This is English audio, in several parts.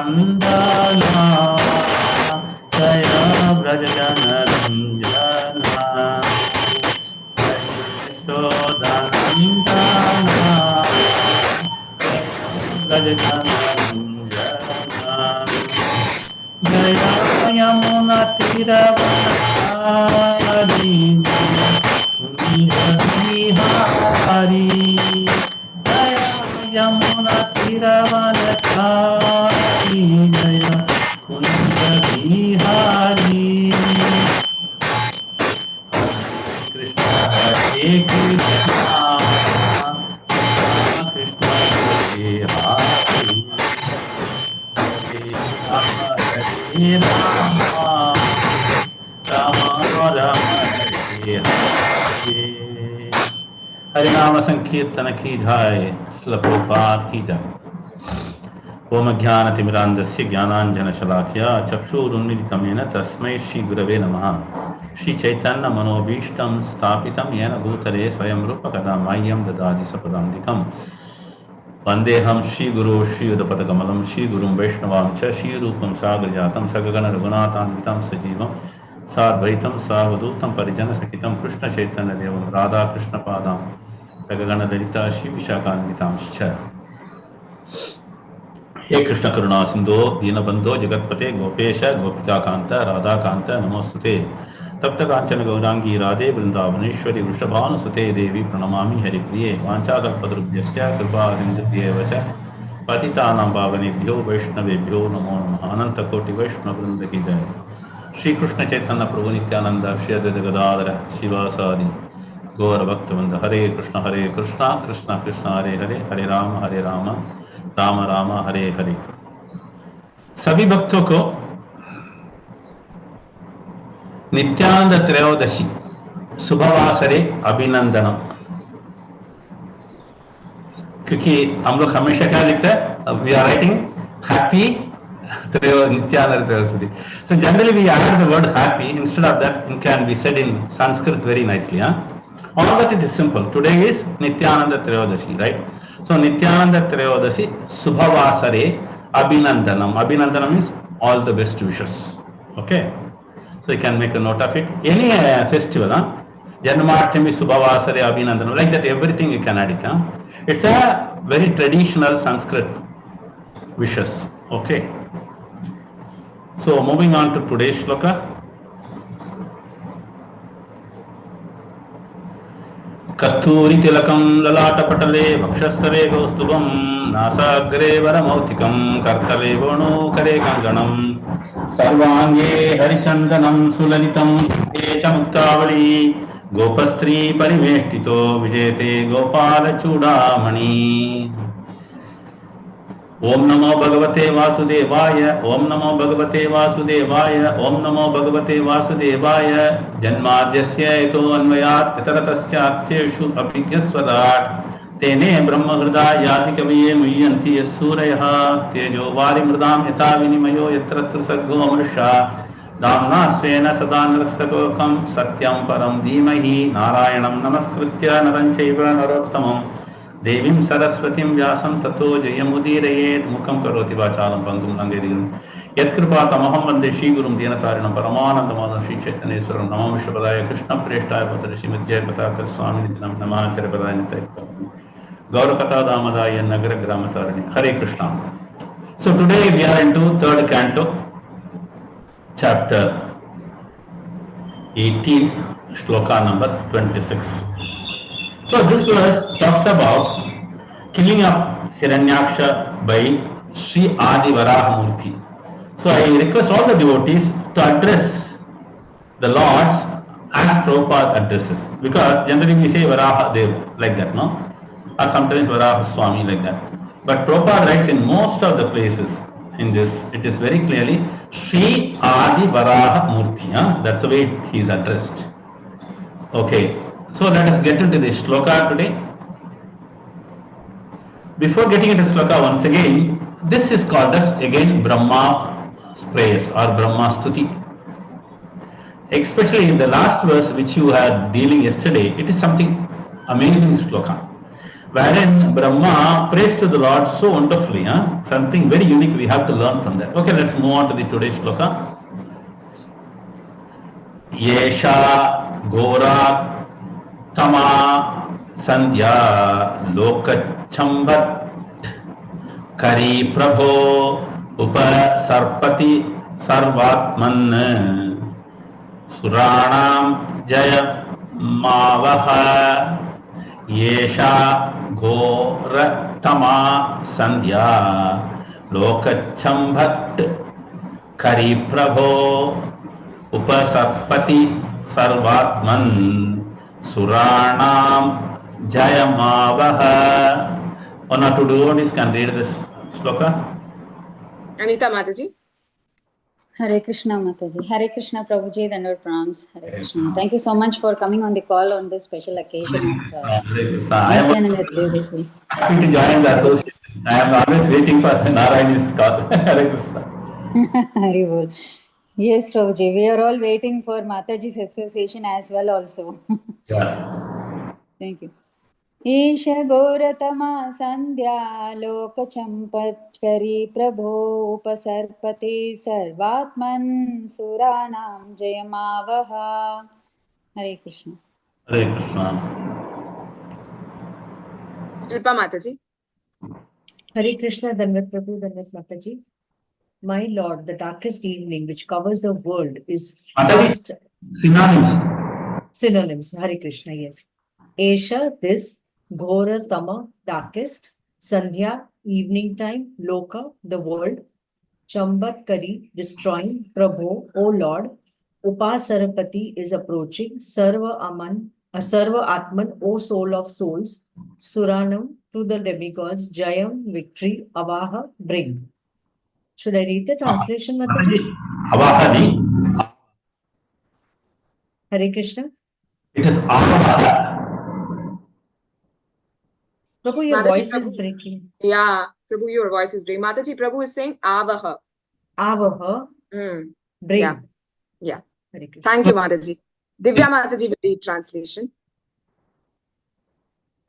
Nandana Jaya Vrajana Ranjana Yashoda Nandana Vrajana Ranjana Jaya Yamuna Tiravanari Hari Jaya Yamuna Tiravanari Jaya Kunda Bihari Krishna Hare Krishna Krishna Hare Hare Hare Rama Rama Rama Hare Hare हरिनाम संकीर्तन की जय श्रील प्रभुपाद की जय ओम ज्ञानतिमिरान्धस्य ज्ञानाञ्जनशलाकया चक्षुरुन्मीलितं येन तस्मै श्री गुरवे नमः श्री चैतन्य मनोभीष्टं स्थापितं येन भूतले स्वयं रूप कदा मह्यं ददाति सपदान्तिकं वन्देऽहं श्रीगुरो श्रीयुतपदकमलं श्रीगुरुं वैष्णवां च श्रीरूपं साग्रजातं सगगण रघुनाथान्वितं सजीवं साद्वैतं सावधूतं परिजनसहितं कृष्णचैतन्यदेवं राधाकृष्णपादां सगगण ललिता श्रीविशाखान्वितांश्च हे कृष्ण करुणा सिंधो दीनबंधो जगत्पते गोपेश गोपिकाकांत राधाकांत नमोस्तुते तप्त कांचन गौरांगी राधे वृंदावनेश्वरी वृषभानुसुते देवी प्रणमामि हरिप्रिये वाञ्छाकल्पतरुभ्यश्च कृपा सिन्धुभ्येव च पतितानां पावनेभ्यो वैष्णवेभ्यो नमो नमः अनंत कोटि वैष्णव वृंद की जय श्री कृष्ण चैतन्य प्रभु नित्यानंद श्री अद्वैत गदाधर शिवासादि गौर भक्तवृंद हरे कृष्ण कृष्ण कृष्ण हरे हरे हरे राम राम राम हरे हरे। सभी भक्तों को नित्यानंद त्रयोदशी शुभवासरे अभिनंदनम। क्योंकि हम लोग हमेशा क्या लिखते हैं, we are writing happy Nityananda Trayodashi. So generally we add the word happy. Instead of that, it can be said in Sanskrit very nicely. All that it is simple. Today is Nityananda Triyodashi, right? So Nityananda Triyodashi Subhavasare Abhinandanam. Abhinandanam means all the best wishes. Okay? So you can make a note of it. Any festival, Janmashtami Subhavasare Abhinandanam, like that everything you can add it. It's a very traditional Sanskrit wishes. Okay? So moving on to today's shloka. कस्तूरी तिलकं ललाटपटले वक्षस्थले कौस्तुभं नासाग्रे वरमौक्तिकं करतले वेणुकरे कङ्गणं सर्वाङ्गे हरिचन्दनं सुललितं च मुक्तावली गोपस्त्री परिवेष्टितो विजेते गोपालचूडामणि। ओम नमो भगवते वासुदेवाय ओम नमो भगवते वासुदेवाय ओम नमो भगवते वासुदेवाय जन्माद्यस्य यतो अन्वयात् इतरतश्चार्थेषु अभिज्ञस्वराट् तेने ब्रह्महृदायादि कवये मुह्यन्ति यस्सूरयः तेजो वारिमृदां यथा विनिमयो यत्र सर्गो मृषा दाम्ना स्वेन सदा नरस्तकोकं सत्यं परं धीमहि नारायणं नमस्कृत्य नरं चैव नरोत्तमं देवीं सरस्वतीं व्यासं ततो जयमुदीरयेत् मुखं करोति वाचालं पङ्गुं लङ्घयेत् यत्कृपातमहं वन्दे श्रीगुरुं दीनतारिणं परमानन्दमाधवं श्रीचैतन्येश्वरं नमो विश्वपदाय कृष्णप्रेष्ठाय पुत्र श्रीमद्जयपताका स्वामिनिधिं नमः आचार्यपदाय नित्याय गौरकथादामदाय नगरग्रामतारिणे हरे Krishna. So today we are into third canto, chapter 18, shloka number 26. So this verse talks about killing of Hiranyaksha by Sri Adi Varaha Murthy. So I request all the devotees to address the Lords as Prabhupada addresses, because generally we say Varaha Dev like that, no? Or sometimes Varaha Swami like that. But Prabhupada writes in most of the places in this, it is very clearly Sri Adi Varaha Murthy. That's the way he is addressed. Okay. So let us get into the shloka today. Before getting into shloka, once again, this is called as again Brahma's praise or Brahma Stuti. Especially in the last verse which you had dealing yesterday, it is something amazing shloka. wherein Brahma prays to the Lord so wonderfully. Something very unique we have to learn from that. Okay, let's move on to the today's shloka. Yesha Gora Tama Sandhya Lokachambat Kari Prabho Upasarpati Sarvatman Suranam Jaya Mavaha Yesha Ghora Tama Sandhya Lokachambat Kari Prabho Upasarpati Sarvatman Suranam Jayamavaha. One or two devotees can read this shloka. Anita Mataji. Hare Krishna Mataji. Hare Krishna Prabhuji, Dandavad Pranams. Hare Krishna. Thank you so much for coming on the call on this special occasion of Nityananda Devasi. Happy to join the association. I am always waiting for Narayani's call. Hare Krishna. Haribol. Yes, Prabhuji. We are all waiting for Mataji's association as well also. Yeah. Thank you. Isha Goratama Sandhya Loka Champachari Prabho Upasarpati Sarvatman Suranam Jayamavaha. Hare Krishna. Hare Krishna. Shilpa Mataji. Hare Krishna, Dandavad Prabhu, Dandavad Mataji. My Lord, the darkest evening which covers the world is past. Synonyms. Hare Krishna, yes. Esha, this, Ghora Tama, darkest, Sandhya, evening time, Loka, the world, Chambat Kari, destroying, Prabho, O Lord, Upasarapati is approaching, Sarva Atman, O soul of souls, Suranam, to the demigods, Jayam, victory, Avaha, bring. Should I read the translation, Mataji? Avahadi. Hare Krishna. It is Avaha. Prabhu, your Mataji, voice Prabhu. is breaking. Yeah, Prabhu, your voice is breaking. Mataji, Prabhu is saying Avaha. Avaha, bring. Yeah. Yeah. Hare Krishna. Thank you, Mataji. Divya Mataji will read translation.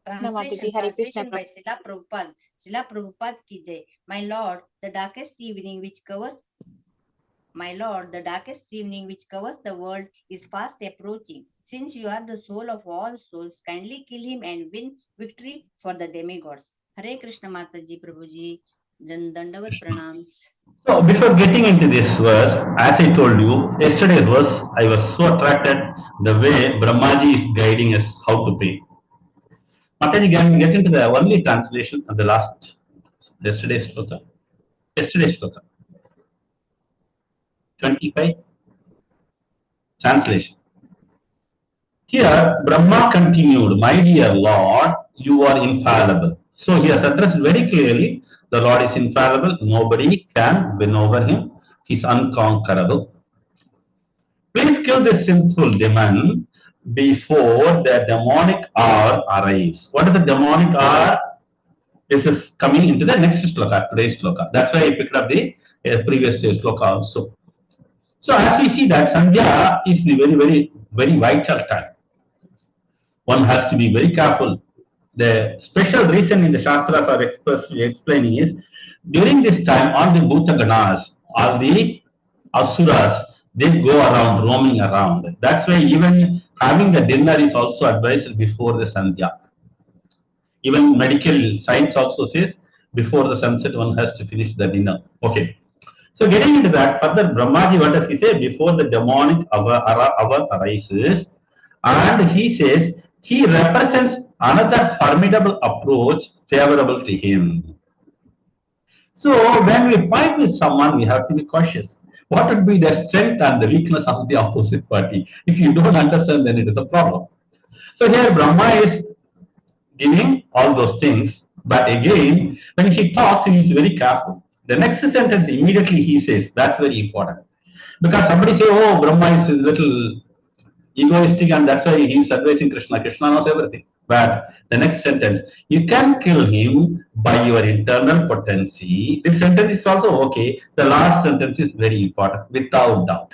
Translation by Srila Prabhupada. Srila Prabhupada ki jai. My Lord, the darkest evening which covers the world is fast approaching. Since you are the soul of all souls, kindly kill him and win victory for the demigods. Hare Krishna Mataji, Prabhuji, Dandavad Pranams. So before getting into this verse, as I told you, yesterday's verse, I was so attracted the way Brahmaji is guiding us how to pray. Mataji, can we get into the only translation of the last yesterday's shloka? 25 translation. Here, Brahma continued, my dear Lord, you are infallible. So he has addressed very clearly, the Lord is infallible, nobody can win over him, he is unconquerable. Please kill this sinful demon before the demonic hour arrives. What is the demonic hour? This is coming into the next shloka, today's shloka. That's why I picked up the previous shloka also. So as we see that Sandhya is the very vital time. One has to be very careful. The special reason in the Shastras are explaining is, during this time, all the Bhutaganas, all the Asuras, they go around, roaming around. That's why even having the dinner is also advised before the Sandhya. Even medical science also says, before the sunset, one has to finish the dinner. Okay. So getting into that, further Brahmaji, what does he say? Before the demonic hour arises, and he says, he represents another formidable approach favorable to him. So when we fight with someone, we have to be cautious. What would be the strength and the weakness of the opposite party? If you don't understand, then it is a problem. So here Brahma is giving all those things, but again, when he talks, he is very careful. The next sentence, immediately he says, that's very important. Because somebody say, oh, Brahma is a little egoistic and that's why he is advising Krishna. Krishna knows everything. But the next sentence, you can kill him by your internal potency. This sentence is also okay. The last sentence is very important, without doubt.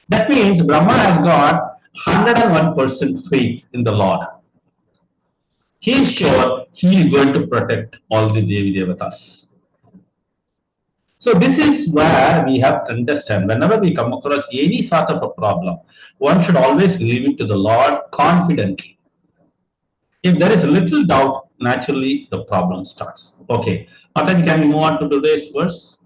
That means Brahma has got 101% faith in the Lord. he is sure he is going to protect all the Devi Devatas. So this is where we have to understand, whenever we come across any sort of a problem, one should always leave it to the Lord confidently. If there is a little doubt, naturally the problem starts. Okay, Mataji, can we move on to today's verse?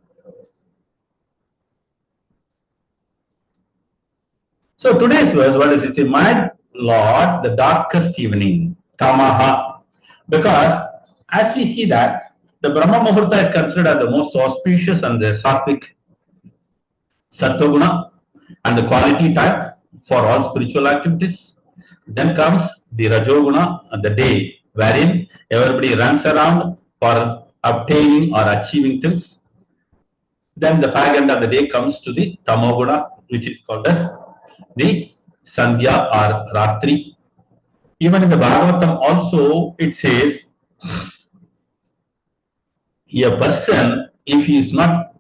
So today's verse, what does it say? My Lord, the darkest evening, Tamaha. Because as we see that the Brahma Muhurta is considered as the most auspicious and the sattvic Sattva and the quality time for all spiritual activities. Then comes the Rajoguna, the day wherein everybody runs around for obtaining or achieving things. Then the fag end of the day comes to the Tamoguna, which is called as the Sandhya or Ratri. Even in the Bhagavatam also it says a person, if he is not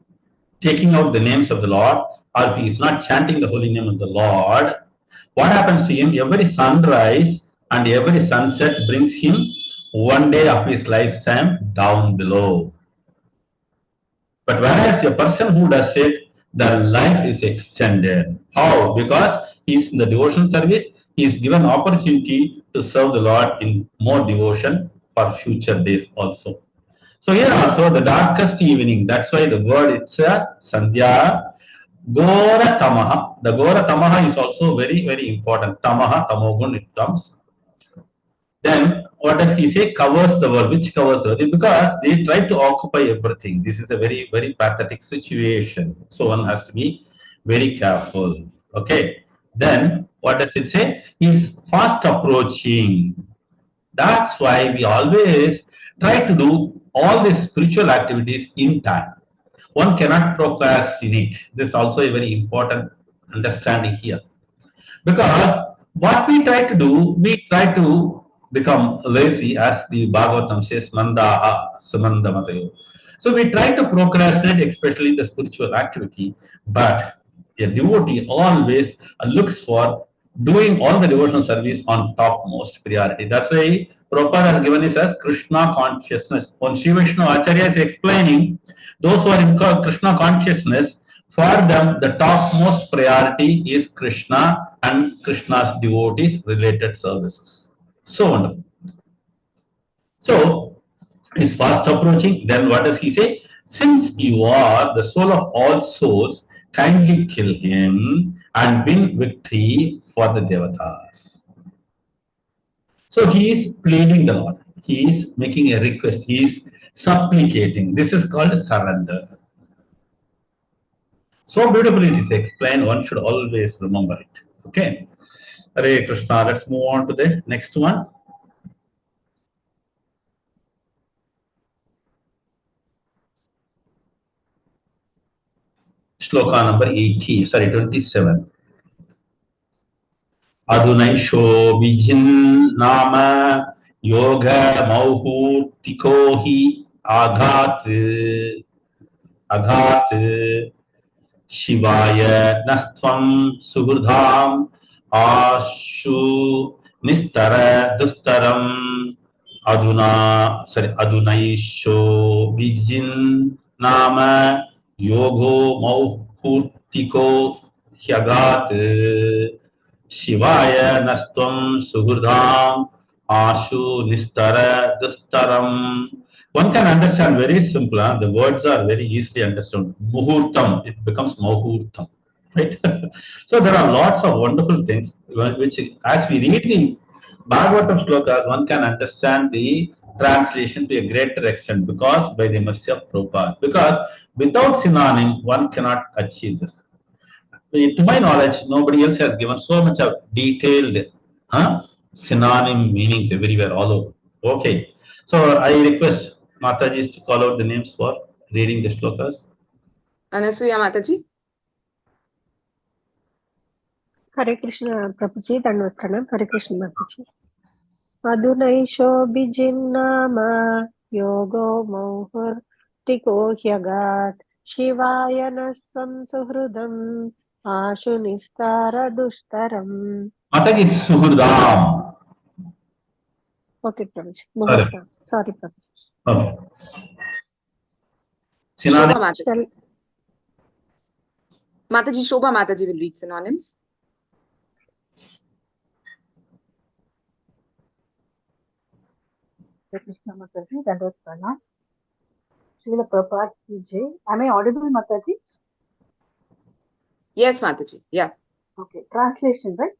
taking out the names of the Lord, or if he is not chanting the holy name of the Lord, what happens to him? Every sunrise and every sunset brings him one day of his lifetime down below. But whereas a person who does it, the life is extended. How? Because he is in the devotion service, he is given opportunity to serve the Lord in more devotion for future days also. So here also the darkest evening, that's why the word it's a Sandhya. Gora Tamaha. The Gora Tamaha is also very, very important. Tamaha, Tamogun, it comes. Then what does he say? Covers the world. Which covers the world? Because they try to occupy everything. This is a very, very pathetic situation. So one has to be very careful. Okay. Then what does it say? He's fast approaching. That's why we always try to do all these spiritual activities in time. One cannot procrastinate. This is also a very important understanding here. Because what we try to do, we try to become lazy, as the Bhagavatam says, Mandaha Samandamatayo. So we try to procrastinate, especially the spiritual activity, but a devotee always looks for doing all the devotional service on topmost priority. That's why Prabhupada has given this as Krishna consciousness. When Sri Vishnu Acharya is explaining, those who are in Krishna consciousness, for them the topmost priority is Krishna and Krishna's devotees related services. So wonderful. So he's fast approaching. Then what does he say? Since you are the soul of all souls, kindly kill him and win victory for the Devatas. So he is pleading the Lord. He is making a request. He is supplicating. This is called surrender. So beautifully it is explained. One should always remember it. Okay. Hare Krishna. Let's move on to the next one. Shloka number 27. Adunaisho Vijin Nama Yoga Mauhurtiko Hi Aghat Shivaya Nastvam Suhurdham Ashu Nistara Dustaram Adunaisho Vijin Nama Yogo Mauhurtiko Hyagat Shivaya Nastvam Suhurdham Ashu Nistara Dustaram. One can understand very simple. The words are very easily understood. Muhurtam, it becomes Muhurtam. Right? So there are lots of wonderful things which, as we read the Bhagavatam shlokas, one can understand the translation to a greater extent because by the mercy of Prabhupada. Because without synonym, one cannot achieve this. To my knowledge, nobody else has given so much of detailed synonym meanings everywhere, all over. Okay. So I request Mataji to call out the names for reading the shlokas. Anasuya Mataji. Hare Krishna Prabhuji, Dandavat Pranam. Hare Krishna Mataji. Adunaisho Bijinnama Yogo Mohur Tiko Hyagat Shivaya Nastam Suhrudam Ashu Nistara Dushtaram. Mataji, it's Suhurdam. Okay, Prabhuji. Muhurta. Sorry, Prabhuji. Okay. Shobha Synonym. Mataji. Shall Mataji, Shobha Mataji will read synonyms. Krishna Mataji, Dandot Pranam. Srila Prabhupada ki jai. Am I audible, Mataji? Yes, Mataji. Yeah. Okay. Translation, right?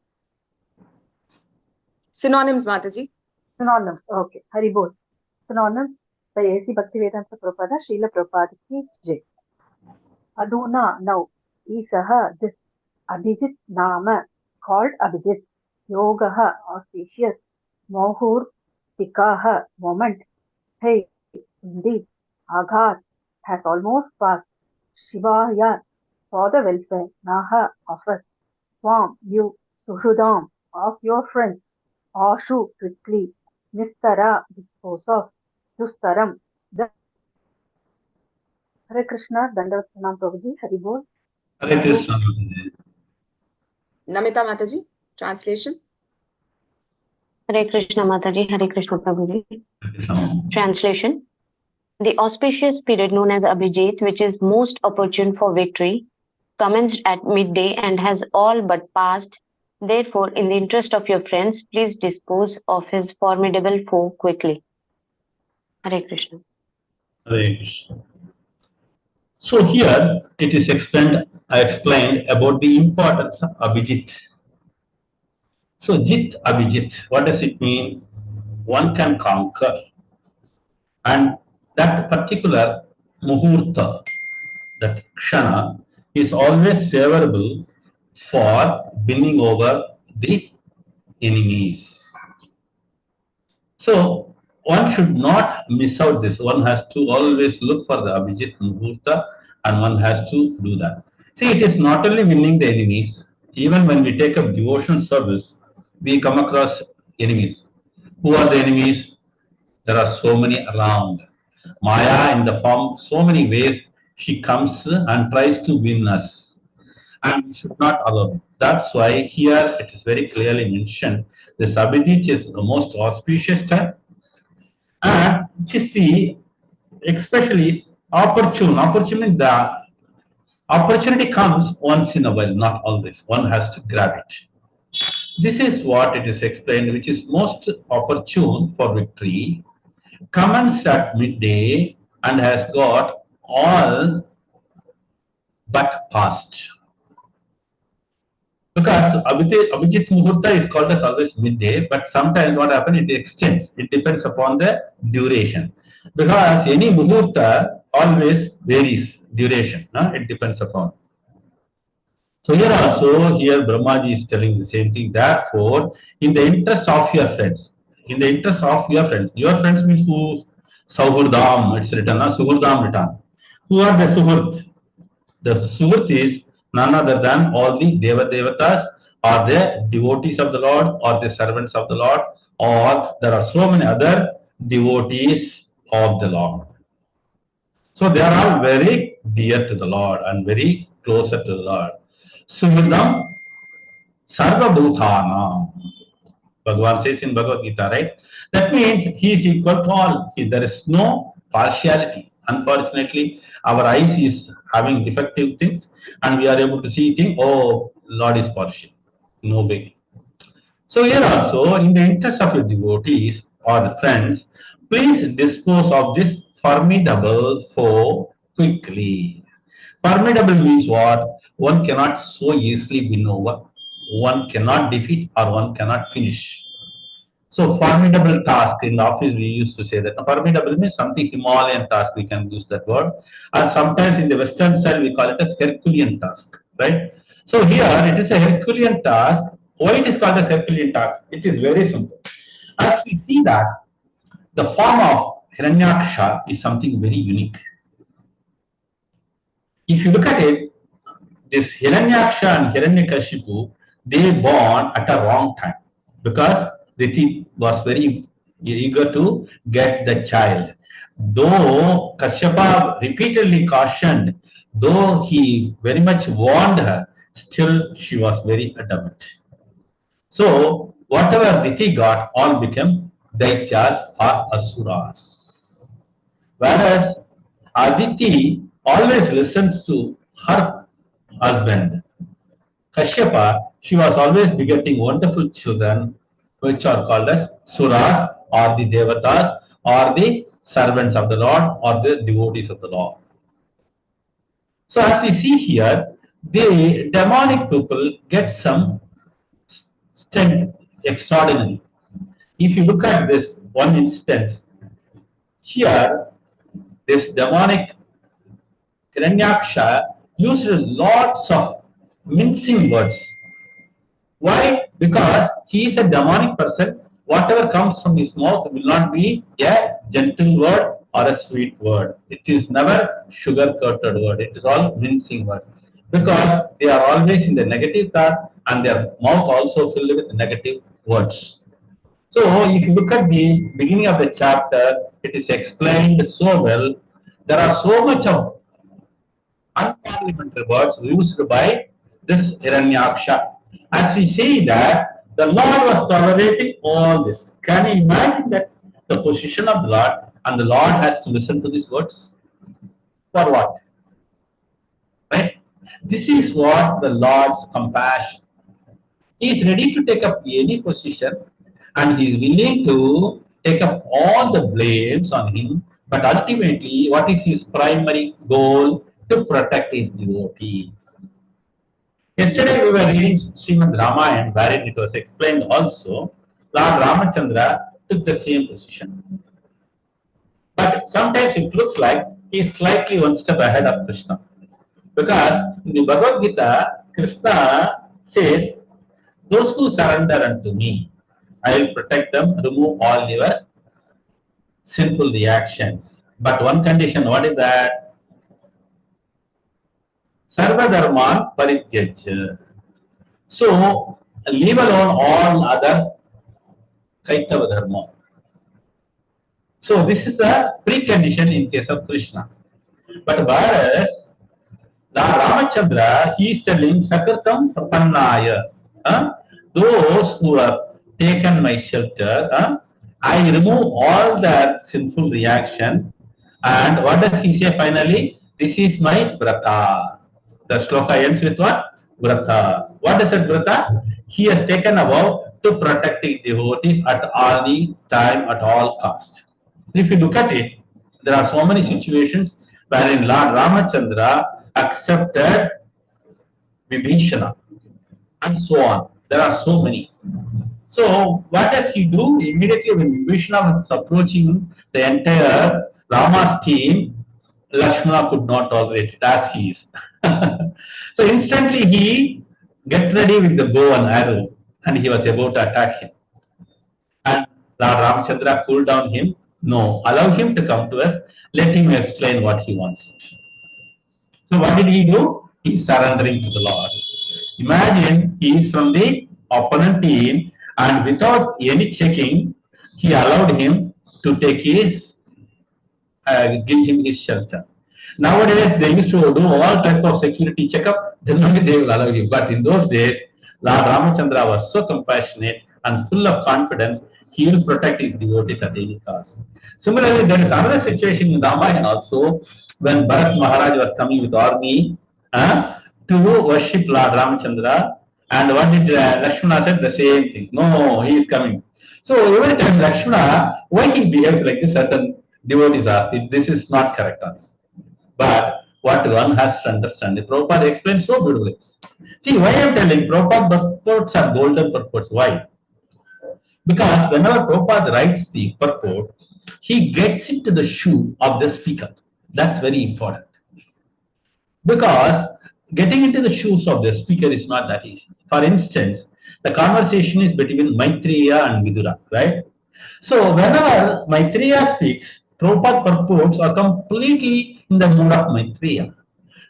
Synonyms, Mataji. Synonyms. Okay. Hari Bol. Synonyms by A.C. Bhaktivedanta Prabhupada, Srila Prabhupada ki jai. Aduna, now. Isaha, this. Abhijit Nama, called Abhijit. Yogaha, auspicious. Mohur, Tikaha, moment. Hey, indeed. Aghat has almost passed. Shivaya, for the welfare. Naha, offers. Swam, you. Suhrudam, of your friends. Ashu, quickly. Nistara, dispose of. Dustaram, the. Hare Krishna, Dandavat Pranam Prabhuji, Hari Bol. Hare Krishna. Mataji. Namita Mataji, translation. Hare Krishna Mataji, Hare Krishna Prabhuji. Hare Krishna. Translation. The auspicious period known as Abhijit, which is most opportune for victory, commenced at midday and has all but passed. Therefore, in the interest of your friends, please dispose of his formidable foe quickly. Hare Krishna. Hare Krishna. So here it is explained. I explained about the importance of Abhijit. So Jit Abhijit, what does it mean? One can conquer, and that particular muhurta, that kshana, is always favorable for winning over the enemies. So one should not miss out this. One has to always look for the Abhijit Muhurta, and one has to do that. See, it is not only winning the enemies, even when we take up devotion service, we come across enemies. Who are the enemies? There are so many around. Maya, in the form, so many ways, she comes and tries to win us. And we should not allow it. That's why here it is very clearly mentioned this Abhijit is the most auspicious time, and it is the especially opportune. Opportunity, the opportunity comes once in a while, not always. One has to grab it. This is what it is explained, which is most opportune for victory, commenced at midday and has got all but passed. Because Abhijit Muhurta is called as always midday, but sometimes what happens, it extends. It depends upon the duration. Because any Muhurta always varies duration. It depends upon. So here also, here Brahmaji is telling the same thing. Therefore, in the interest of your friends, your friends means who? Sauhurdam, it's written, Suhurdam written. Who are the Suhurt? The Suhurt is none other than all the Devatas, or the devotees of the Lord, or the servants of the Lord, or there are so many other devotees of the Lord. So they are all very dear to the Lord and very closer to the Lord. Suhurdam Sarva Bhutana. Bhagavan says in Bhagavad Gita, right? That means he is equal to all. There is no partiality. Unfortunately, our eyes is having defective things, and we are able to see things. Oh, Lord is partial. No way. So here also, in the interest of your devotees or friends, please dispose of this formidable foe quickly. Formidable means what? One cannot so easily win over. One cannot defeat, or one cannot finish. So formidable task, in the office we used to say that. Formidable means something Himalayan task, we can use that word. And sometimes in the Western style we call it as Herculean task, right? So here it is a Herculean task. Why it is called as Herculean task? It is very simple. As we see that the form of Hiranyaksha is something very unique. If you look at it, this Hiranyaksha and Hiranyakashipu, they born at a wrong time, because Diti was very eager to get the child. Though Kashyapa repeatedly cautioned, though he very much warned her, still she was very adamant. So whatever Diti got, all became Daityas or Asuras. Whereas Aditi always listens to her husband. Kashyapa, she was always begetting wonderful children, which are called as Suras or the Devatas or the servants of the Lord or the devotees of the Lord. So as we see here, the demonic people get some strength extraordinary. If you look at this one instance, here this demonic Hiranyaksha used lots of mincing words. Why? Because he is a demonic person. Whatever comes from his mouth will not be a gentle word or a sweet word. It is never sugar-coated word. It is all mincing words. Because they are always in the negative thought and their mouth also filled with negative words. So if you look at the beginning of the chapter, it is explained so well. There are so much of unparliamentary words used by this Hiranyaksha. As we say that the Lord was tolerating all this. Can you imagine that the position of the Lord and the Lord has to listen to these words? For what? Right? This is what the Lord's compassion. He is ready to take up any position and he is willing to take up all the blames on him, but ultimately what is his primary goal? To protect his devotees. Yesterday we were reading Shrimad Ramayana, wherein it was explained also Lord Ramachandra took the same position. But sometimes it looks like he is slightly one step ahead of Krishna. Because in the Bhagavad Gita, Krishna says, those who surrender unto me, I will protect them, remove all your sinful reactions. But one condition, what is that? Sarva dharman parityajya. So, leave alone all other kaitava dharma. So, this is a precondition in case of Krishna. But whereas Ramachandra, he is telling Sakratam Pratannaya. Those who have taken my shelter, I remove all that sinful reaction. And what does he say finally? This is my vrata. The shloka ends with what? Vrata. What is that vrata? He has taken a vow to protect the devotees at all the time, at all cost. If you look at it, there are so many situations wherein Lord Ramachandra accepted Vibhishana and so on. There are so many. So what does he do? Immediately when Vibhishana was approaching the entire Rama's team, Lakshmana could not tolerate it as he is. So instantly he get ready with the bow and arrow and he was about to attack him. And Lord Ramachandra cooled down him. No, allow him to come to us. Let him explain what he wants. So what did he do? He is surrendering to the Lord. Imagine he is from the opponent team and without any checking, he allowed him to take his, give him his shelter. Nowadays, they used to do all type of security checkup, then only they will allow you. But in those days, Lord Ramachandra was so compassionate and full of confidence, he will protect his devotees at any cost. Similarly, there is another situation in Ramayana also, when Bharat Maharaj was coming with army to worship Lord Ramachandra, and what did Lakshmana said? The same thing. No, he is coming. So every time Lakshmana, why he behaves like this, certain devotees ask, this is not correct. But what one has to understand, the Prabhupada explained so beautifully. See, why I am telling Prabhupada purports are golden purports. Why? Because whenever Prabhupada writes the purport, he gets into the shoe of the speaker. That's very important. Because getting into the shoes of the speaker is not that easy. For instance, the conversation is between Maitreya and Vidura, right? So whenever Maitreya speaks, Prabhupada purports are completely in the mood of Maitreya.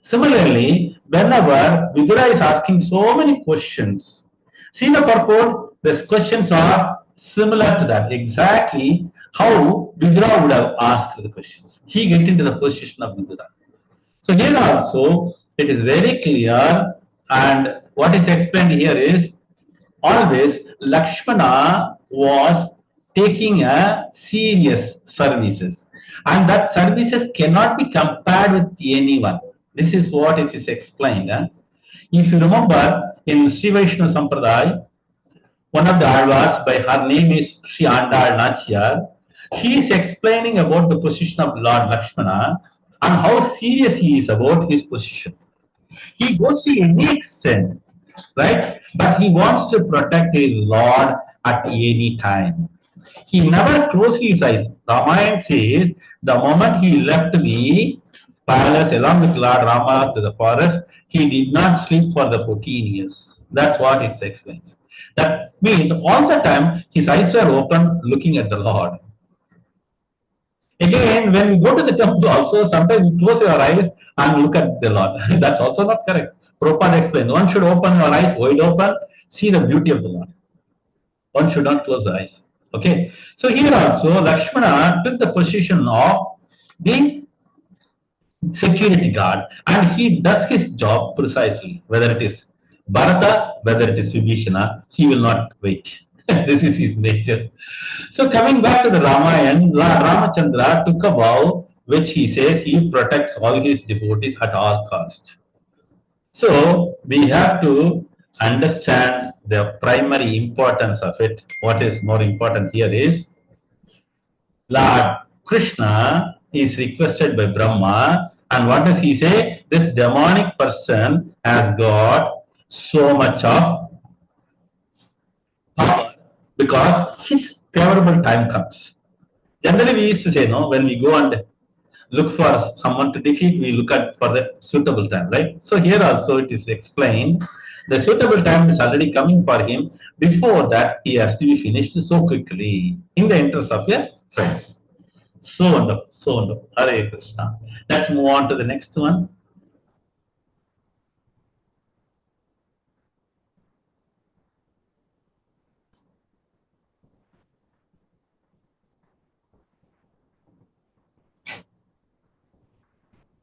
Similarly, whenever Vidura is asking so many questions, see the purport, the questions are similar to that, exactly how Vidura would have asked the questions. He gets into the position of Vidura. So here also, it is very clear, and what is explained here is, always Lakshmana was taking a serious services, and that services cannot be compared with anyone. This is what it is explained. If you remember in Sri Vaishnava Sampradaya, one of the Alvas, by her name is Sri Andal Nachiyar, he is explaining about the position of Lord Lakshmana and how serious he is about his position. He goes to any extent, right? But he wants to protect his Lord at any time. He never closed his eyes. Ramayana says the moment he left the palace along with Lord Rama to the forest, he did not sleep for the 14 years. That's what it explains. That means all the time his eyes were open looking at the Lord. Again, when we go to the temple also, sometimes you close your eyes and look at the Lord. That's also not correct. Prabhupada explained, one should open your eyes wide open, see the beauty of the Lord. One should not close the eyes. Okay. So here also, Lakshmana took the position of the security guard, and he does his job precisely. Whether it is Bharata, whether it is Vibhishana, he will not wait. This is his nature. So coming back to the Ramayana, Ramachandra took a vow which he says he protects all his devotees at all cost. So we have to understand the primary importance of it. What is more important here is Lord Krishna is requested by Brahma, and what does he say? This demonic person has got so much of power because his favorable time comes. Generally, we used to say, no, when we go and look for someone to defeat, we look at for the suitable time, right? So here also it is explained, the suitable time is already coming for him. Before that, he has to be finished so quickly in the interest of your friends. So wonderful, so wonderful. Hare Krishna. Let's move on to the next one.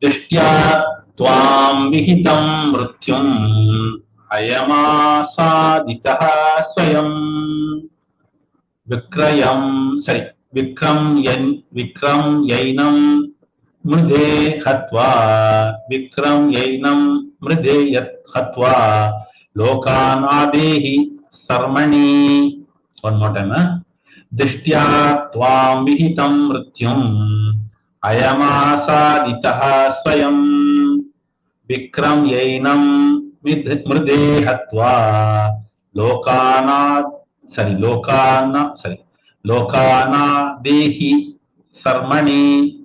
दृष्ट्या त्वां विहितं मृत्युम् अयमासादितः स्वयं विक्रम्यैनं मृधे हत्वा हत्वा लोकानादेहि सर्मणि. One more time. दृष्ट्या त्वां विहितं मृत्युम् अयमासादितः स्वयं विक्रम्यैनं मृधे हत्वा लोकानादेहि sarmani.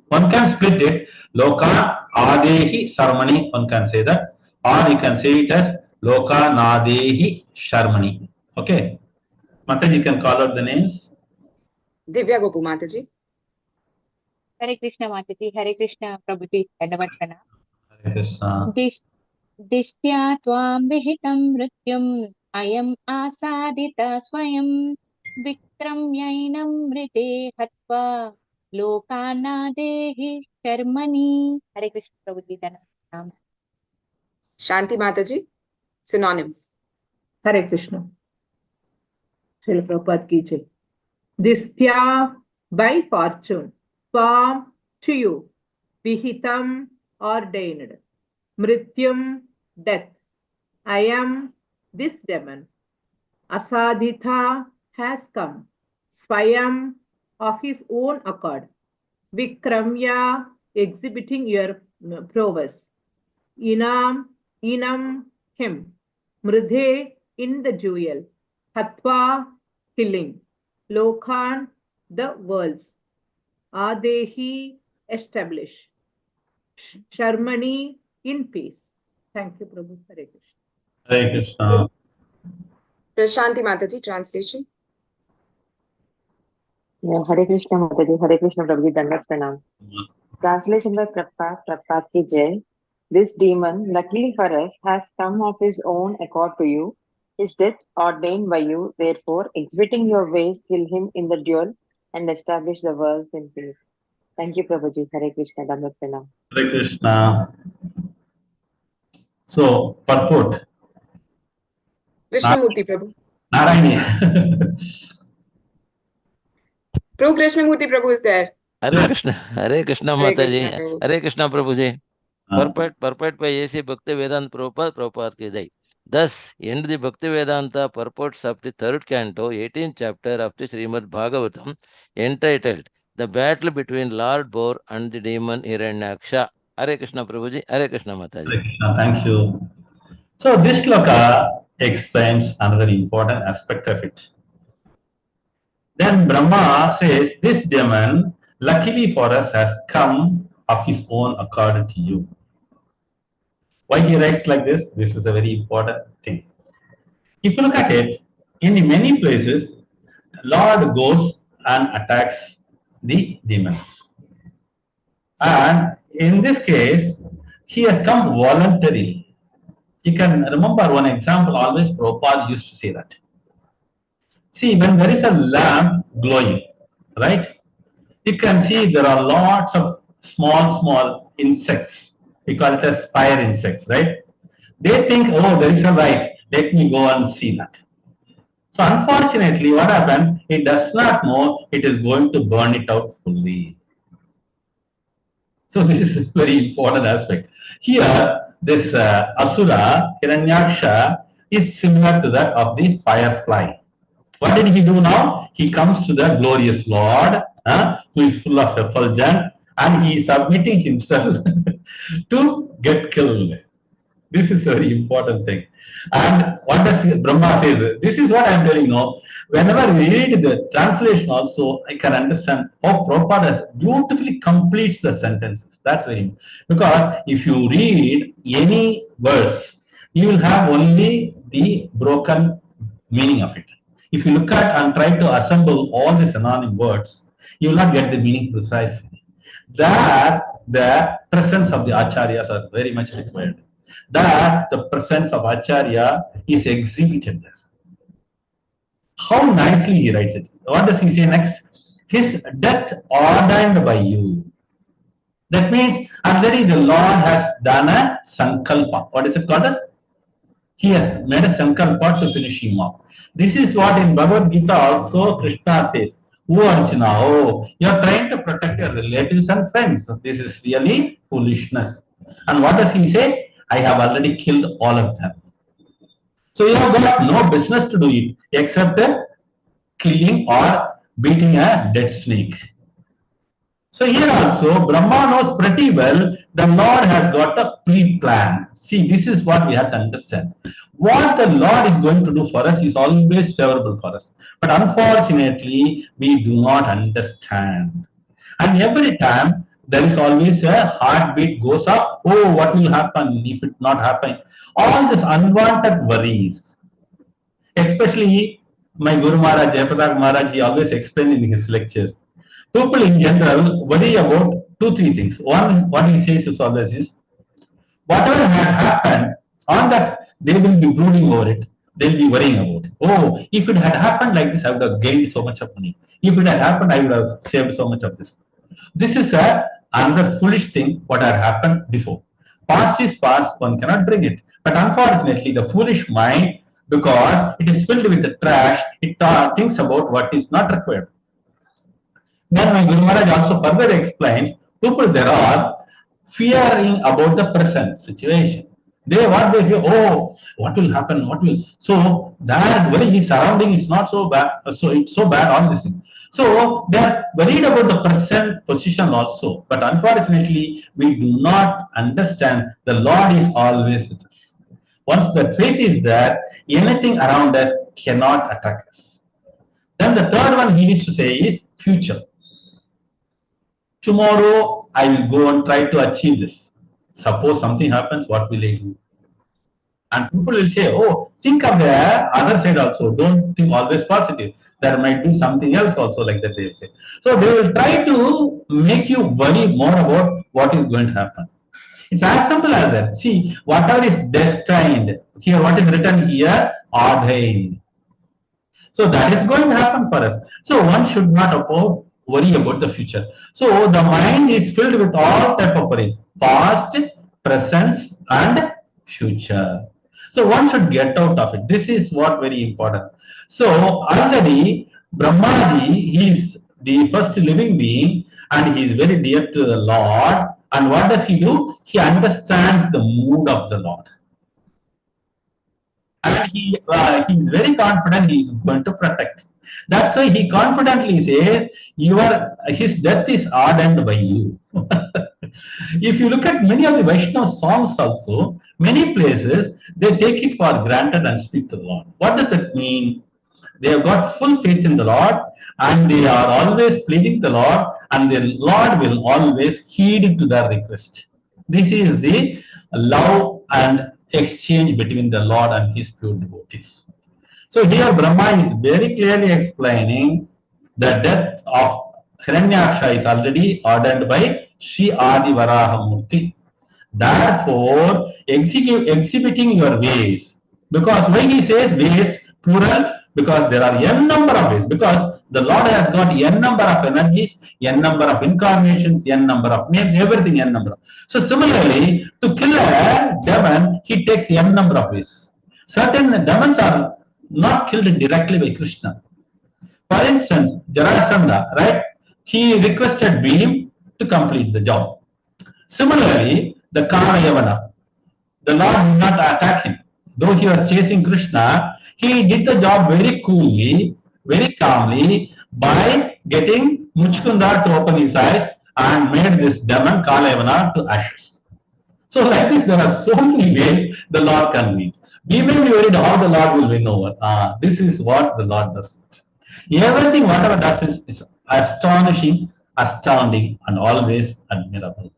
One can split it. Loka adehi sarmani. One can say that, or you can say it as loka nadehi sharmani. Okay. Mataji can call out the names. Divya Gopu Mataji. Hare Krishna Mataji, Hare Krishna Prabhuji, Dandavat Hare Krishna. Dishtya tvam vihitam mrityum ayam asadita swayam vikramyainam mrite hatva lokana dehi sharmani. Hare Krishna Prabhuji, Dandavat. Shanti Mataji. Synonyms. Hare Krishna. Srila Prabhupada ki jai. Distya, by fortune. Tvam, to you. Vihitam, ordained. Mrityum, death. I am, this demon. Asadhita, has come. Swayam, of his own accord. Vikramya, exhibiting your prowess. Inam, him. Mridhe, in the jewel. Hatva, killing. Lokan, the worlds. Adehi, establish. Sharmani, in peace. Thank you, Prabhu. Hare Krishna. Hare Krishna. Prashanti Mataji. Translation. Yeah, Hare Krishna Mataji, Hare Krishna Prabhuji, Dandavat Pranam. Translation by Prabhupada ki jai. This demon, luckily for us, has come of his own accord to you. His death ordained by you, therefore, exhibiting your ways, kill him in the duel and establish the worlds in peace. Thank you, Prabhuji. Hare Krishna, Dandavat Pranam. Hare Krishna. So, purport. Krishnamurti Prabhu. Narayani. Prabhu Krishnamurti Prabhu is there. Hare Krishna Hare Mataji, Krishna Prabhu. Hare Krishna Prabhuji. Uh, Purport by A.C. Bhakti Vedanta Prabhupada ki jai. Thus, end the Bhakti Vedanta purports of the third canto, 18th chapter of the Shrimad Bhagavatam, entitled The Battle Between Lord Boar and the Demon Hiranyaksha. Hare Krishna Prabhuji, Hare Krishna Mataji. Hare Krishna, thank you. So this shloka explains another important aspect of it. Then Brahma says, this demon, luckily for us, has come of his own accord to you. Why he writes like this? This is a very important thing. If you look at it, in many places, Lord goes and attacks the demons. And in this case, he has come voluntarily. You can remember one example, always Prabhupada used to say that. See, when there is a lamp glowing, right? You can see there are lots of small insects. We call it as fire insects, right? They think, oh, there is a light. Let me go and see that. So unfortunately, what happened? It does not know it is going to burn it out fully. So this is a very important aspect. Here, this Asura, Hiranyaksha, is similar to that of the firefly. What did he do now? He comes to the glorious Lord, who is full of effulgence, and he is submitting himself to get killed. This is a very important thing. And what does Brahma says? This is what I am telling you now. Whenever we read the translation also, I can understand how Prabhupada beautifully completes the sentences. That's very important. Because if you read any verse, you will have only the broken meaning of it. If you look at and try to assemble all the synonym words, you will not get the meaning precisely. There, the presence of the acharyas are very much required. That the presence of Acharya is exhibited there. How nicely he writes it. What does he say next? His death ordained by you. That means already the Lord has done a sankalpa. What is it called as? He has made a sankalpa to finish him off. This is what in Bhagavad Gita also Krishna says. Oh Arjuna, oh, you are trying to protect your relatives and friends. This is really foolishness. And what does he say? I have already killed all of them. So you have got no business to do it except killing or beating a dead snake. So here also Brahma knows pretty well the Lord has got a pre-plan. See, this is what we have to understand. What the Lord is going to do for us is always favorable for us. But unfortunately, we do not understand. And every time, there is always a heartbeat goes up. Oh, what will happen if it not happen? All these unwanted worries. Especially my Guru Maharaj, Jayaprakash Maharaj, he always explained in his lectures. People in general worry about 2-3 things. One, what he says is always is, whatever had happened, on that they will be brooding over it. They'll be worrying about it. Oh, if it had happened like this, I would have gained so much of money. If it had happened, I would have saved so much of this. This is another foolish thing what had happened before. Past is past, one cannot bring it. But unfortunately, the foolish mind, because it is filled with the trash, it thinks about what is not required. Then my Guru Maharaj also further explains, people there are fearing about the present situation. They fear, oh, what will happen? What will? So that very surrounding is not so bad. So it's so bad, all this thing. So they are worried about the present position also. But unfortunately, we do not understand the Lord is always with us. Once the faith is there, anything around us cannot attack us. Then the third one he needs to say is future. Tomorrow I will go and try to achieve this. Suppose something happens, what will I do? And people will say, oh, think of the other side also. Don't think always positive. There might be something else also, like that they will say. So they will try to make you worry more about what is going to happen. It's as simple as that. See, whatever is destined, here what is written here, ordained. So that is going to happen for us. So one should not worry about the future. So the mind is filled with all type of worries, past, present, and future. So one should get out of it. This is what very important. So already Brahmaji, he is the first living being, and he is very dear to the Lord. And what does he do? He understands the mood of the Lord. And he is very confident he is going to protect. That's why he confidently says, his death is ordained by you. If you look at many of the Vaishnava songs also, many places, they take it for granted and speak to the Lord. What does that mean? They have got full faith in the Lord, and they are always pleading the Lord, and the Lord will always heed to their request. This is the love and exchange between the Lord and his pure devotees. So here Brahma is very clearly explaining the death of Hiranyaksha is already ordained by Sri Adi Varaha Murti. Therefore, exhibiting your ways. Because why he says ways plural? Because there are n number of ways. Because the Lord has got n number of energies, n number of incarnations, n number of names, everything n number of. So similarly, to kill a demon, he takes n number of ways. Certain demons are not killed directly by Krishna. For instance, Jarasandha, right? He requested Bhim to complete the job. Similarly, the Kamayavana, the Lord did not attack him. Though he was chasing Krishna, he did the job very coolly, very calmly, by getting Muchkunda to open his eyes and made this demon Kalayavana to ashes. So like this, there are so many ways the Lord can win. We may be worried how the Lord will win over. This is what the Lord does. Everything, whatever does is astonishing, astounding, and always admirable.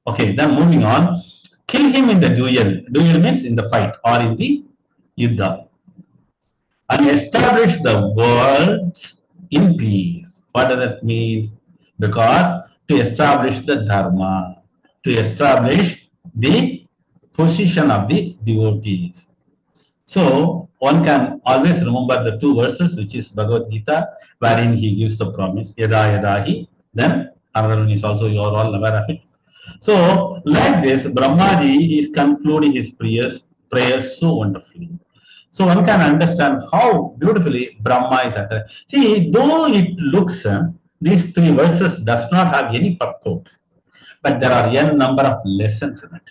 Okay, then moving on. Kill him in the duel. Duel means in the fight or in the yuddha. And establish the worlds in peace. What does that mean? Because to establish the dharma, to establish the position of the devotees. So one can always remember the two verses, which is Bhagavad Gita, wherein he gives the promise, Yada Yadahi. Then another one is also, you are all aware of it. So like this, Brahmaji is concluding his prayers so wonderfully. So one can understand how beautifully Brahma is uttered. See, though it looks, these three verses does not have any purport, but there are n number of lessons in it.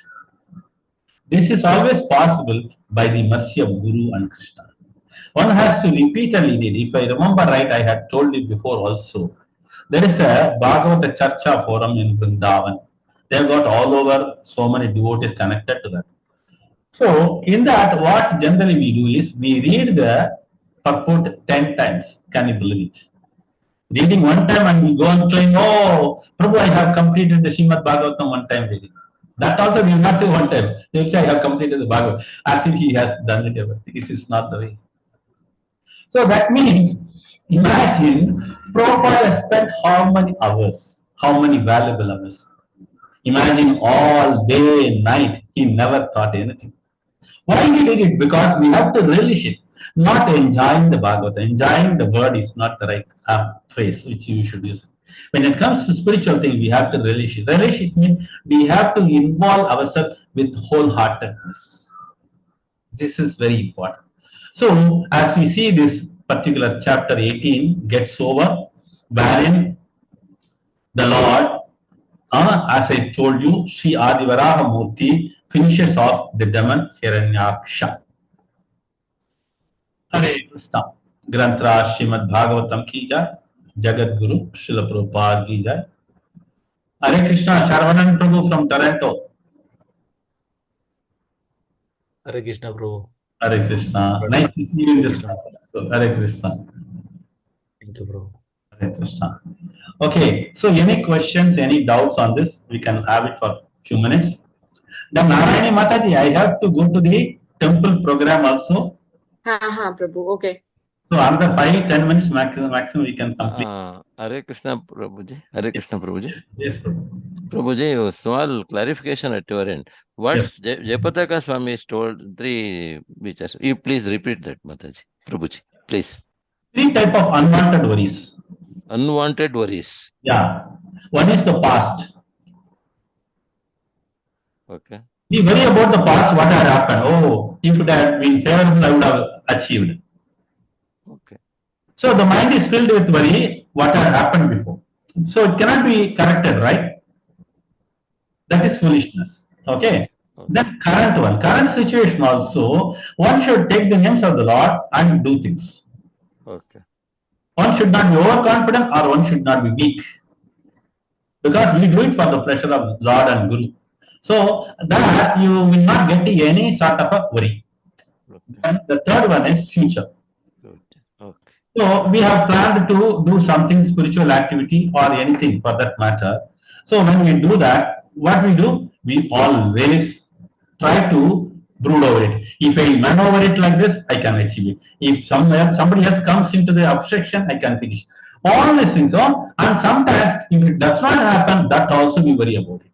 This is always possible by the mercy of Guru and Krishna. One has to repeatedly read. If I remember right, I had told you before also. There is a Bhagavata Charcha forum in Vrindavan. They have got all over so many devotees connected to that. So in that, what generally we do is we read the purport 10 times. Can you believe it? Reading one time and we go and claim, oh, Prabhu, I have completed the Shrimad Bhagavatam one time reading. That also we will not say one time. They will say, I have completed the Bhagavatam, as if he has done it everything. This is not the way. So that means, imagine, Prabhupada has spent how many hours, how many valuable hours. Imagine all day, night, he never thought anything. Why he did it? Because we have to relish it, not enjoying the Bhagavata. Enjoying the word is not the right phrase which you should use. When it comes to spiritual thing, we have to relish it. Relish it means we have to involve ourselves with wholeheartedness. This is very important. So, as we see this particular chapter 18 gets over, wherein the Lord, as I told you, Sri Adi Varaha Murti finishes off the demon Hiranyaksha. Hare Krishna. Grantra Shrimad Bhagavatam ki jai. Jagat Guru Srila Prabhupada ki jai. Hare Krishna. Sharvanan Prabhu from Toronto. Hare Krishna, Prabhu. Hare Krishna. Nice to see you in this class. So, Hare Krishna. Thank you, Prabhu. Hare Krishna. Okay, so any questions, any doubts on this? We can have it for a few minutes. Then Narayani Mataji, I have to go to the temple program also. Prabhu, okay. So another 5-10 minutes maximum we can complete. Hare Krishna, Prabhuji. Hare Krishna, Prabhuji. Yes, Prabhu. Prabhuji, a small clarification at your end. What's Jayapataka Swami told 3 which you please repeat that, Mataji. Prabhuji, please. 3 type of unwanted worries. Unwanted worries. Yeah. One is the past. Okay. We worry about the past, what had happened. Oh, if it had been favorable, I would have achieved. Okay. So the mind is filled with worry. what had happened before. So it cannot be corrected, right? That is foolishness. Okay. Then current situation also, one should take the names of the Lord and do things. Okay. One should not be overconfident or one should not be weak. Because we do it for the pleasure of Lord and Guru. So that you will not get any sort of a worry. And the third one is future. Okay. So we have planned to do something spiritual activity or anything for that matter. So when we do that, what we do? We always try to brood over it. If I maneuver it like this, I can achieve it. If somebody else comes into the obstruction, I can finish. All these things on, and sometimes if it does not happen, that also we worry about it.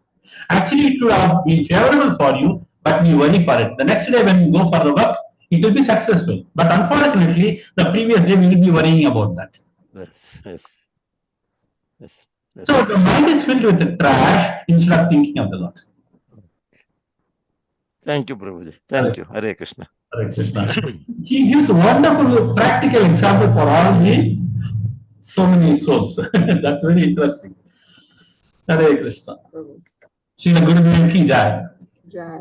Actually, it would have been favorable for you, but we worry for it. The next day when you go for the work, it will be successful. But unfortunately, the previous day we will be worrying about that. Yes. So the mind is filled with the trash instead of thinking of the Lord. Thank you, Prabhuji. Thank you. Hare Krishna. Hare Krishna. He gives wonderful practical example for all the so many souls. That's very interesting. Hare Krishna. Srila Gurudev ki jai. Jai.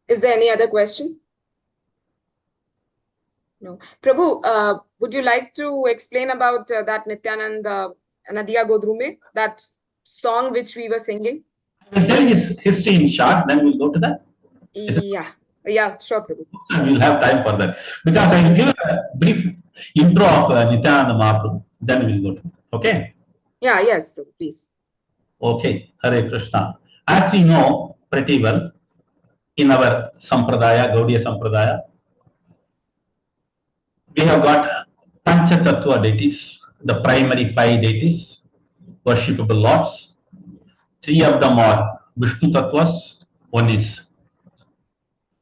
Is there any other question? No. Prabhu, would you like to explain about that Nityananda Nadiya Godrume, that song which we were singing? I will tell his history in short, then we'll go to that. Yeah, sure, Prabhu. We'll have time for that. Because I will give a brief intro of Nityananda Mahaprabhu, then we'll go to that. Okay? Yeah, yes, Prabhu, please. Okay, Hare Krishna. As we know pretty well, in our Sampradaya, Gaudiya Sampradaya, we have got Panchatattva deities, the primary 5 deities, worshipable lords. 3 of them are Vishnu Tattvas. One is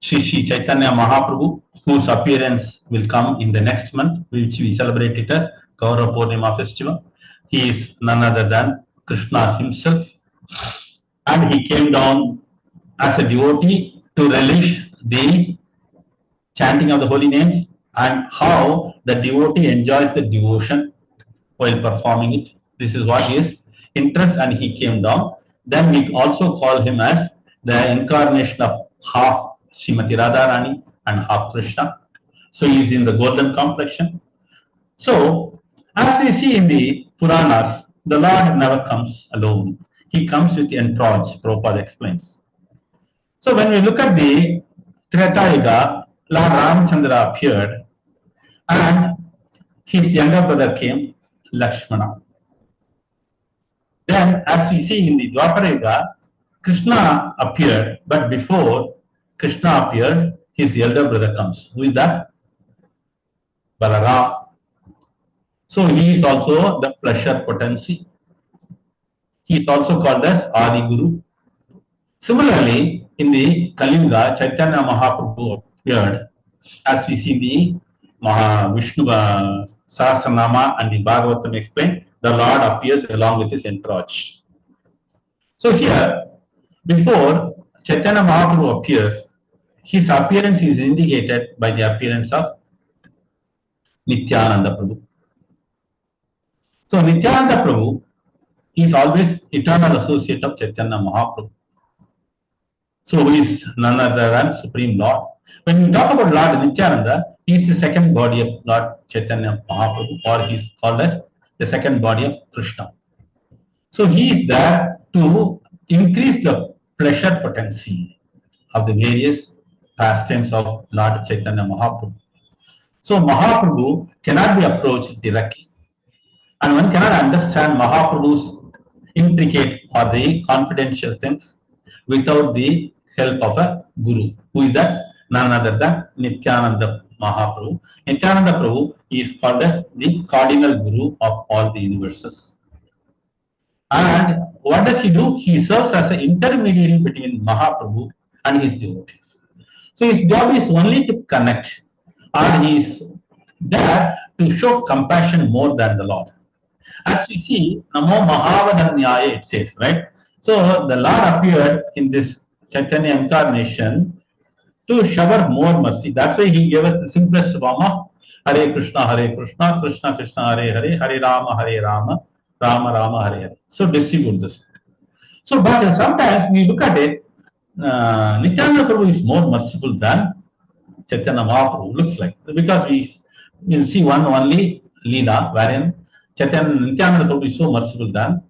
Shri Chaitanya Mahaprabhu, whose appearance will come in the next month, which we celebrate it as Gaura Purnima festival. He is none other than Krishna himself, and he came down as a devotee to relish the chanting of the holy names and how the devotee enjoys the devotion while performing it. This is what his interest, and he came down. Then we also call him as the incarnation of half Srimati Radharani and half Krishna. So he is in the golden complexion. So as we see in the Puranas, the Lord never comes alone. He comes with the entourage, Prabhupada explains. So when we look at the Treta Yuga, Lord Ramchandra appeared and his younger brother came, Lakshmana. Then as we see in the Dwapara Yuga, Krishna appeared, but before Krishna appeared, his elder brother comes. Who is that? Balaram. So he is also the pleasure potency. He is also called as Adi Guru. Similarly, in the Kali Yuga, Chaitanya Mahaprabhu appeared, as we see in the Vishnu Sahasranama and the Bhagavatam explained, the Lord appears along with his entourage. So here, before Chaitanya Mahaprabhu appears, his appearance is indicated by the appearance of Nityananda Prabhu. So Nityananda Prabhu is always eternal associate of Chaitanya Mahaprabhu. So who is none other than Supreme Lord. When we talk about Lord Nityananda, he is the second body of Lord Chaitanya Mahaprabhu, or he is called as the second body of Krishna. So he is there to increase the pleasure potency of the various pastimes of Lord Chaitanya Mahaprabhu. So Mahaprabhu cannot be approached directly, and one cannot understand Mahaprabhu's intricate or the confidential things without the help of a guru. Who is that? None other than Nityananda Mahaprabhu. Nityananda Prabhu is called as the cardinal guru of all the universes. And what does he do? He serves as an intermediary between Mahaprabhu and his devotees. So his job is only to connect, and he is there to show compassion more than the Lord. As we see, Namo Mahavadanyaya, it says, right? So the Lord appeared in this Chaitanya incarnation to shower more mercy. That's why he gave us the simplest form of Hare Krishna, Krishna Krishna, Hare Hare, Hare Rama, Rama Rama, Hare Hare. So distribute this. So, but sometimes we look at it, Nityananda Prabhu is more merciful than Chaitanya Mahaprabhu, looks like. Because we will see one only Leela, wherein Nityananda Prabhu is so merciful than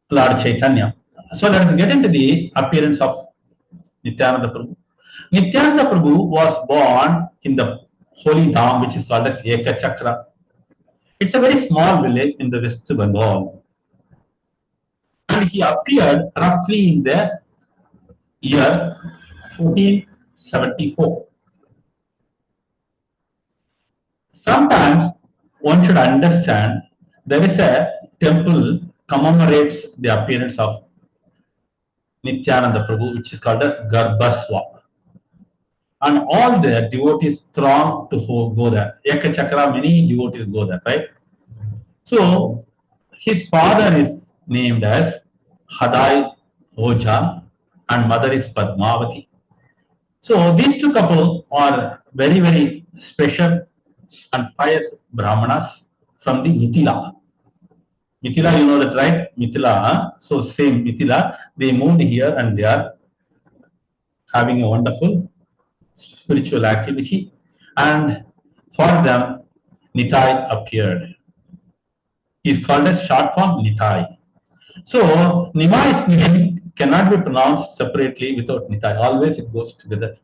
Lord Chaitanya. So let us get into the appearance of Nityananda Prabhu. Nityananda Prabhu was born in the holy Dham, which is called as Ekachakra. It's a very small village in the West Bengal. And he appeared roughly in the year 1474. Sometimes one should understand there is a temple commemorates the appearance of Nityananda Prabhu, which is called as Garbhaswa. And all the devotees throng to go there. Ekachakra, many devotees go there, right? So his father is named as Hadai Oja and mother is Padmavati. So these two couple are very, very special and pious Brahmanas from the Mithila. Mithila, you know that, right? Mithila, huh? So same Mithila, they moved here and they are having a wonderful spiritual activity, and for them Nitai appeared. He is called as short form Nitai. So Nimai's name cannot be pronounced separately without Nitai. Always it goes together.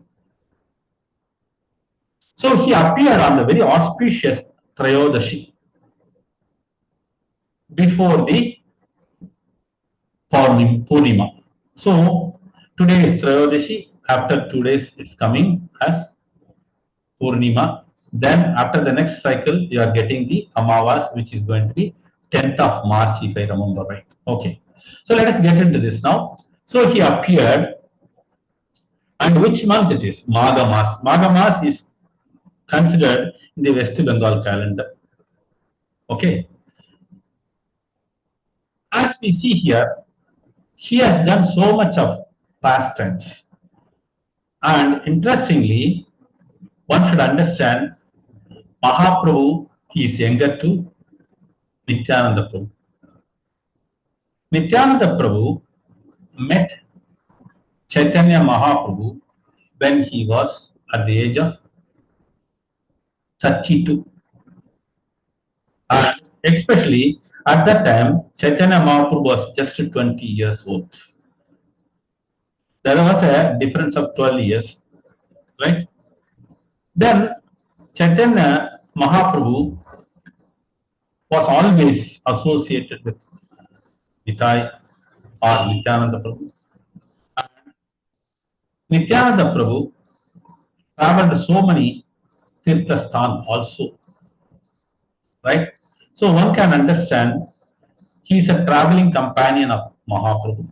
So he appeared on the very auspicious Trayodashi before the Purnima. So today is Trayodashi. After 2 days it's coming as Purnima. Then after the next cycle you are getting the Amavas, which is going to be 10th of March if I remember right. Okay. So let us get into this now. So he appeared, and which month it is? Magha Mas. Magha Mas is considered in the West Bengal calendar. Okay. As we see here, he has done so much of pastimes. And interestingly, one should understand Mahaprabhu is younger to Nityananda Prabhu. Nityananda Prabhu met Chaitanya Mahaprabhu when he was at the age of 32. And especially at that time, Chaitanya Mahaprabhu was just 20 years old. There was a difference of 12 years, right? Then Chaitanya Mahaprabhu was always associated with Nitai or Nityananda Prabhu. Nityananda Prabhu traveled so many Tirthasthan also, right? So one can understand he is a traveling companion of Mahaprabhu.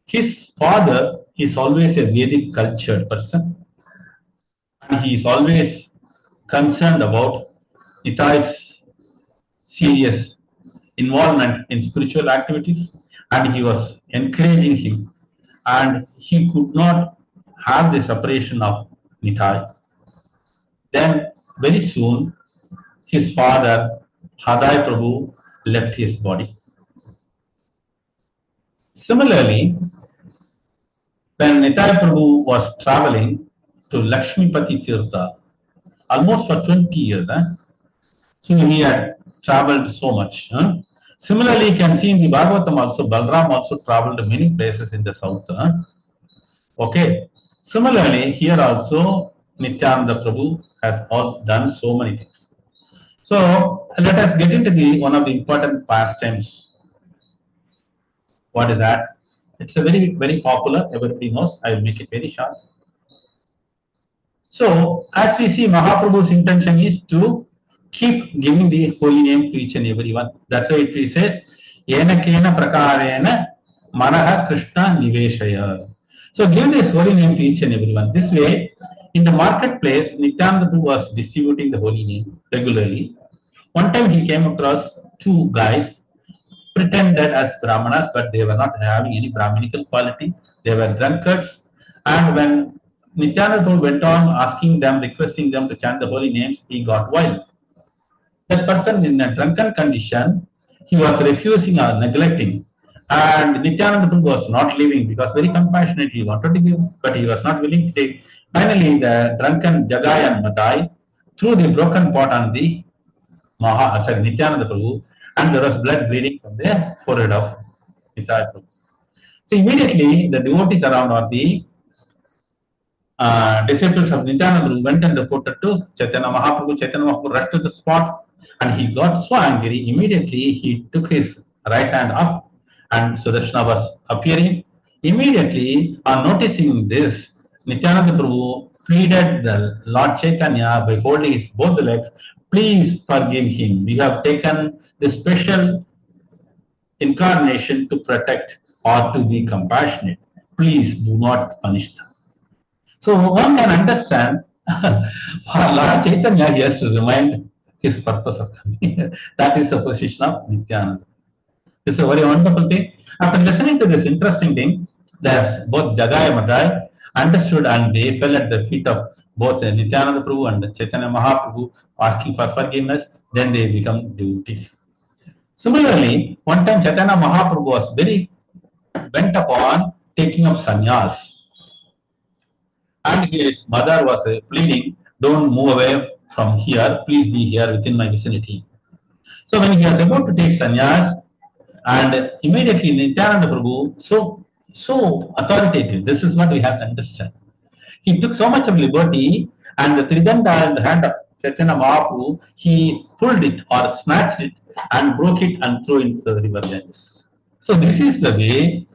His father is always a Vedic cultured person, and he is always concerned about Nitai's serious involvement in spiritual activities, and he was encouraging him, and he could not have the separation of Nitai. Then very soon his father Hadai Prabhu left his body. Similarly, when Nitai Prabhu was traveling to Lakshmipati Tirtha, almost for 20 years, so he had traveled so much. Similarly, you can see in the Bhagavatam also, Balram also traveled many places in the south. Okay. Similarly, here also, Nityananda Prabhu has all done so many things. So let us get into one of the important pastimes. What is that? It's a very, very popular, everybody knows. I will make it very short. So as we see, Mahaprabhu's intention is to keep giving the holy name to each and every one. That's why it says, Yena kena prakarena manaha Krishna niveshaya. So give this holy name to each and every one. This way, in the marketplace, Nityananda Prabhu was distributing the holy name regularly. One time he came across two guys pretended as Brahmanas, but they were not having any Brahminical quality. They were drunkards. And when Nityananda Prabhu went on asking them, requesting them to chant the holy names, he got wild. That person in a drunken condition, he was refusing or neglecting. And Nityananda Prabhu was not leaving because very compassionate, he wanted to give, but he was not willing to take. Finally, the drunken Jagai and Madai threw the broken pot on the Nityananda Prabhu, and there was blood bleeding from the forehead of Nityananda Prabhu. So immediately the devotees around, or the disciples of Nityananda Prabhu, went and reported to Chaitanya Mahaprabhu. Chaitanya Mahaprabhu rushed to the spot and he got so angry. Immediately he took his right hand up and Sudarshana was appearing. Immediately, on noticing this, Nityananda Prabhu pleaded the Lord Chaitanya by holding his both the legs, please forgive him. We have taken the special incarnation to protect or to be compassionate. Please do not punish them. So one can understand for Lord Chaitanya, he has to remind his purpose of coming. That is the position of Nityananda. It's a very wonderful thing. After listening to this interesting thing, that both Jagai and Madai understood and they fell at the feet of both Nityananda Prabhu and Chaitanya Mahaprabhu asking for forgiveness, then they become devotees. Similarly, one time Chaitanya Mahaprabhu was very bent upon taking up sannyas. And his mother was pleading, don't move away from here, please be here within my vicinity. So when he was about to take sannyas, and immediately Nityananda Prabhu, so authoritative, this is what we have to understand. He took so much of liberty, and the Tridanda in the hand of Chaitanya Mahaprabhu, he pulled it or snatched it and broke it and threw it into the river Ganges. So this is the way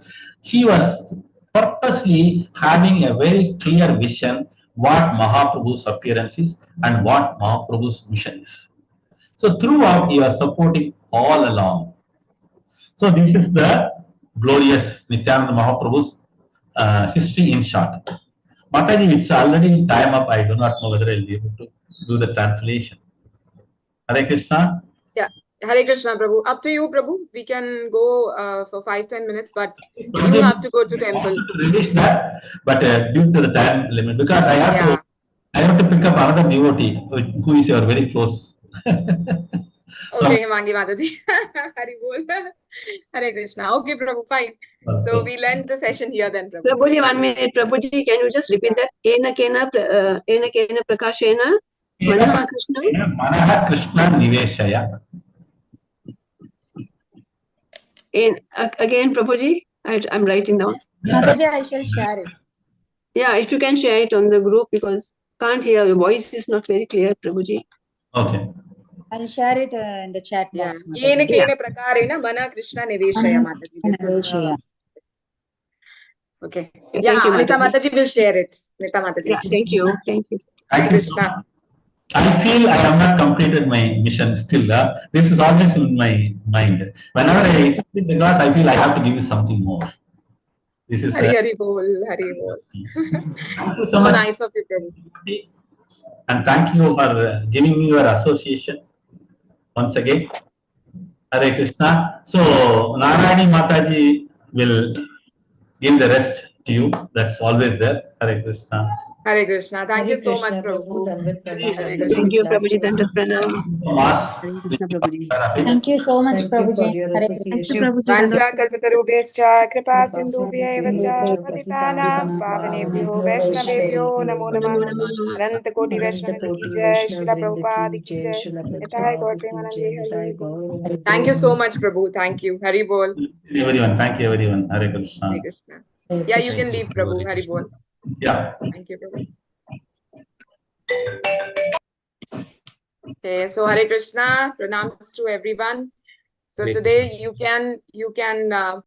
he was purposely having a very clear vision what Mahaprabhu's appearance is and what Mahaprabhu's mission is. So throughout he was supporting all along. So this is the glorious Nityananda Mahaprabhu's history in short. Mataji, it's already time up. I do not know whether I'll be able to do the translation. Hare Krishna. Yeah, Hare Krishna, Prabhu. Up to you, Prabhu. We can go for 5-10 minutes, but you have to go to temple. To release that, but due to the time limit, because I have to pick up another devotee who is your very close. Okay, Himangi Mataji. Hari Bol. Hare Krishna. Okay, Prabhu, fine. So we'll end the session here then, Prabhu. Prabhuji, 1 minute. Prabhuji, can you just repeat that? Ena kena prakashena manaha Krishna. Manaha Krishna niveshaya. Again, Prabhuji, I'm writing down. Mataji, I shall share it. Yeah, if you can share it on the group, because can't hear, your voice is not very clear, Prabhuji. Okay. I'll share it in the chat box. Yena kena prakarena mana Krishna niveshaya, Mataji. Okay. Yeah, thank you, Anita Mataji. Mataji will share it. Anita Mataji. Yeah, thank you. Thank you. Hare Krishna. I feel I have not completed my mission still. This is always in my mind. Whenever I complete the class, I feel I have to give you something more. This is Hari Bol, Hari Bol. Thank you so much. nice of you, Prabhu. And thank you for giving me your association once again. Hare Krishna. So Narayani Mataji will give the rest to you. That's always there. Hare Krishna. Hare Krishna. Thank you so much, Krishna, Prabhu. Hare Thank you, Prabhuji. Dandat pranam. Thank you so much, Thank you for Prabhuji. your Hare association. Vancha kalpatarubhyascha kripa sindhubhya vacha patitanam pavanebhyo vaishnavebhyo namo namah. Ananta koti vaishnavita ki jai, Srila Prabhupada ki jai. Nitai Gaur Premanande Hari. Thank you so much, Prabhu. Thank you. Hari Bol. Everyone, thank you everyone. Hare Krishna. Hare Krishna. Yeah, you can leave, Prabhu. Hari Bol. Yeah. Thank you, Prabhu. Okay, so Hare Krishna, pranams to everyone. So Hare today you can